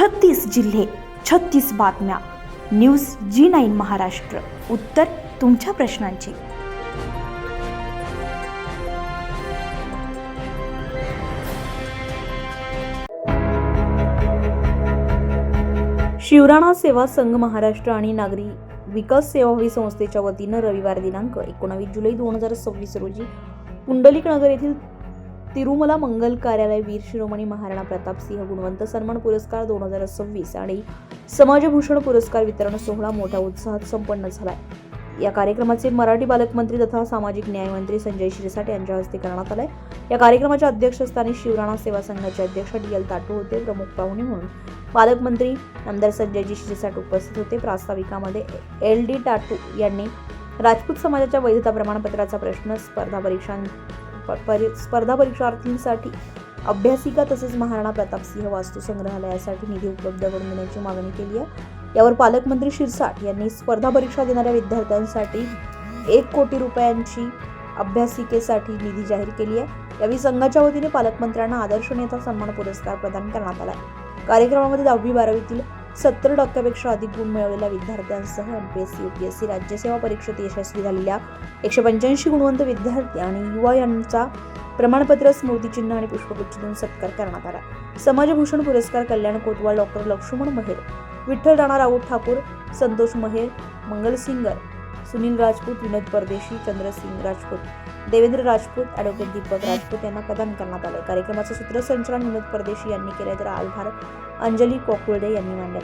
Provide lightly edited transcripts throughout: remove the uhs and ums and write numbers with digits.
36 जिल्हे, 36 बातम्या. News G9 Maharashtra. उत्तर तुमच्या प्रश्नांची. शिवराणा सेवा संघ महाराष्ट्र आणि नागरी विकास सेवाभावी संस्थेच्या वतीनं रविवार दिनांक 19 जुलै 2026 रोजी पुंडलिक नगर येथील तिरुमला मंगल कार्यालय वीर शिरोमणी महाराणा प्रताप सिंह गुणवंत सन्मान पुरस्कार 2026 आणि समाजभूषण पुरस्कार वितरण सोहळा मोठ्या उत्साहात संपन्न झाला. या कार्यक्रमाचे मराठी पालकमंत्री तथा सामाजिक न्याय मंत्री संजय शिरसाट यांच्या हस्ते करण्यात आले. या कार्यक्रमाच्या अध्यक्षस्थानी शिवराणा सेवा संघाचे अध्यक्ष DL ताटू होते. प्रमुख पाहुणे म्हणून पालकमंत्री आमदार संजयजी शिरसाट उपस्थित होते. प्रास्ताविकामध्ये LD ताटू यांनी राजपूत समाजाच्या वैधता प्रमाणपत्राचा प्रश्न, स्पर्धा परीक्षार्थींसाठी अभ्यासिका तसेच महाराणा प्रताप सिंह वास्तू संग्रहालयासाठी निधी उपलब्ध करून देण्याची मागणी केली आहे. यावर पालकमंत्री शिरसाट यांनी स्पर्धा परीक्षा देणाऱ्या विद्यार्थ्यांसाठी 1 कोटी रुपयांची अभ्यासिकेसाठी निधी जाहीर केली आहे. यावेळी संघाच्या वतीने पालकमंत्र्यांना आदर्श नेता सन्मान पुरस्कार प्रदान करण्यात आला. कार्यक्रमामध्ये 10वी-12वीतील 70% अधिक गुण मिळवलेल्या विद्यार्थ्यांसह MPSC, UPSC राज्यसेवा परीक्षेत यशस्वी झालेल्या 185 गुणवंत विद्यार्थी आणि युवा यांचा प्रमाणपत्र, स्मृतिचिन्ह आणि पुष्पगुच्छ देऊन सत्कार करण्यात आला. समाजभूषण पुरस्कार कल्याण कोतवाल, डॉक्टर लक्ष्मण महेर, विठ्ठल राणा राऊत ठाकूर, संतोष महेर, मंगल सिंगर, सुनील राजपूत, विनोद परदेशी, चंद्रसिंग राजपूत, देवेंद्र राजपूत, ॲडव्होकेट दीपक राजपूत यांना प्रदान करण्यात आले. कार्यक्रमाचे सूत्रसंचालन विनोद परदेशी यांनी केले तर आभार अंजली कोकुळदे यांनी मांडले.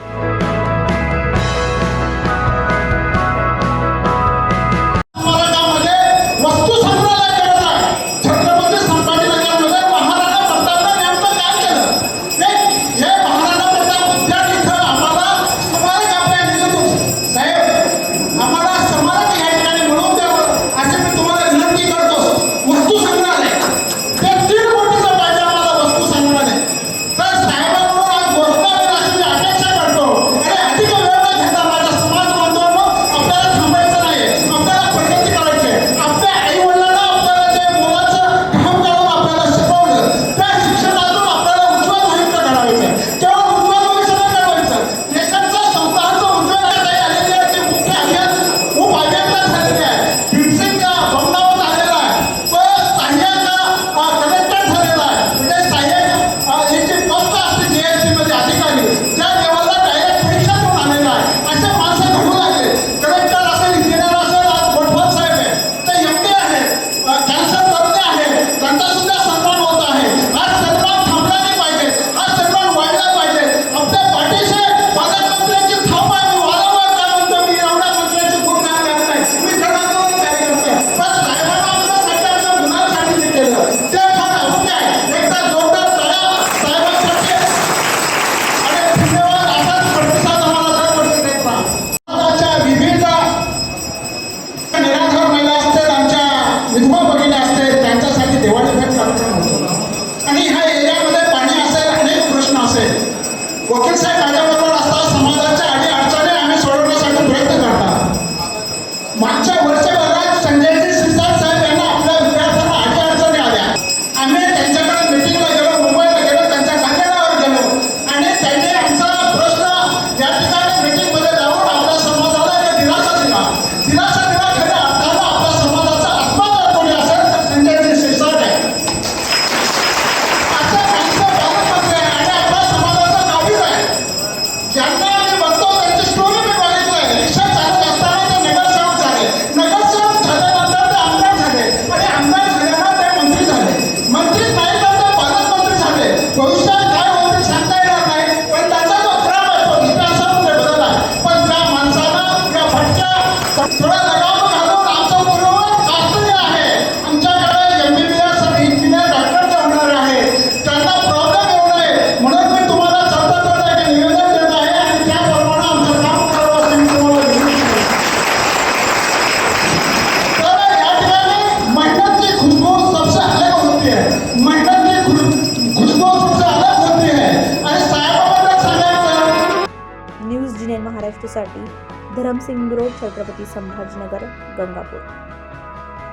वकील साहेब माझ्याबरोबर असतात. समाजाच्या अडी अडचणी आम्ही सोडवण्यासाठी प्रयत्न करतात. मागच्या वर्षी भागात संजयजी शिरसाट साहेब यांना आपल्या विद्यार्थ्यांना अडी अडचणी आल्या. आम्ही त्यांच्याकडे मिटिंगला गेलो, मुंबईला गेलो, त्यांच्या कल्याणावर गेलो आणि त्यांनी आमचा प्रश्न या ठिकाणी मिटिंगमध्ये जाऊन आपल्या समाजाला एक दिलासा दिला. खऱ्या अर्थानं आपल्या समाजाचा आत्मा जर कोणी असेल तर संजयजी शिरसाट आहे. असं माणसं पालकमंत्री आहे आणि आपल्या समाजाचा नावीज आहे. ज्यांना आम्ही बघतो त्यांची स्टोरी मी बघितलंय. रिक्षा चालत असताना ते नगरसेवक झाले, नगरसेवक झाल्यानंतर ते आमदार झाले आणि आमदार झाल्यानंतर ते मंत्री झाले, मंत्री नाही तर ते पालकमंत्री झाले. भविष्यात काय होईल सांगता येणार नाही, पण त्याचा जो क्रम आहे तो इतिहासामध्ये बदल आहे. पण त्या माणसानं या भटक्या थोडा लगाम घालून आमचं पूर्वज शास्त्रीय आहे. आमच्याकडे MBBS आणि इंजिनियर डॉक्टरचे होणार आहे. त्यांना प्रॉब्लेम येऊ नये म्हणून मी तुम्हाला चौथा एक निवेदन देत आहे आणि त्याप्रमाणे आमचं काम करावं असं मी तुम्हाला विनंती करतो. तर या ठिकाणी मेहनत की खुशबू सबसे अलग होती है. मेहनत की खुशबू सबसे अलग होती है आणि साहेबांना सांगायचं. न्यूज G9 महाराष्ट्रसाठी धरमसिंग रोड, छत्रपती संभाजीनगर, गंगापूर.